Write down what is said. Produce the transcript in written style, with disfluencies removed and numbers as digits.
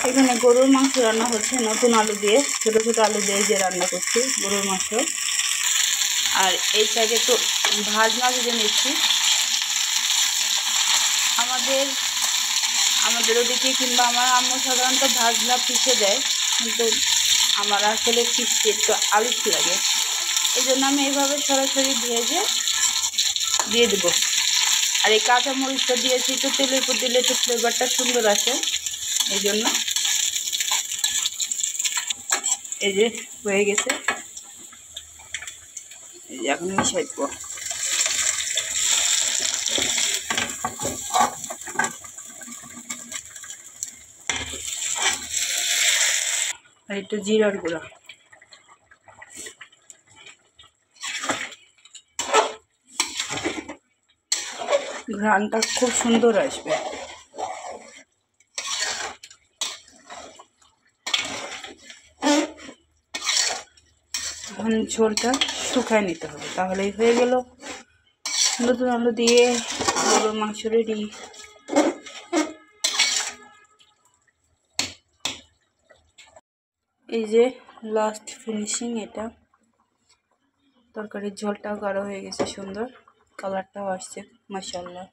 এখানে গরুর মাংস রান্না হচ্ছে নতুন আলু দিয়ে, ছোটো ছোটো আলু দিয়ে যে রান্না করছি গরুর মাংস। আর এই সাইডে তো ভাজনা ভেজে নিচ্ছি। আমাদের ওদিকে কিংবা আমার আম্মু সাধারণত ভাজনা পিষে দেয়, কিন্তু আমার আসলে পিষতে একটু আলস লাগে, এই জন্য আমি এইভাবে সরাসরি ভেজে দিয়ে দেবো। আর এই কাঁচা মরিচটা দিয়েছি একটু তেলের উপর দিলে একটু ফ্লেভারটা সুন্দর আসে, এই জন্য। এই যে হয়ে গেছে, এই যে এখন মিশাই দেবো। আর একটু জিরার গুঁড়া, ঘ্রাণটা খুব সুন্দর আসবে। এখন ঝোলটা শুকায় নিতে হবে, তাহলেই হয়ে গেল নতুন আলু দিয়ে গরুর মাংস রেডি। এই যে লাস্ট ফিনিশিং, এটা তরকারির ঝোলটাও গাঢ় হয়ে গেছে, সুন্দর কালারটাও আসছে, মাশাআল্লাহ।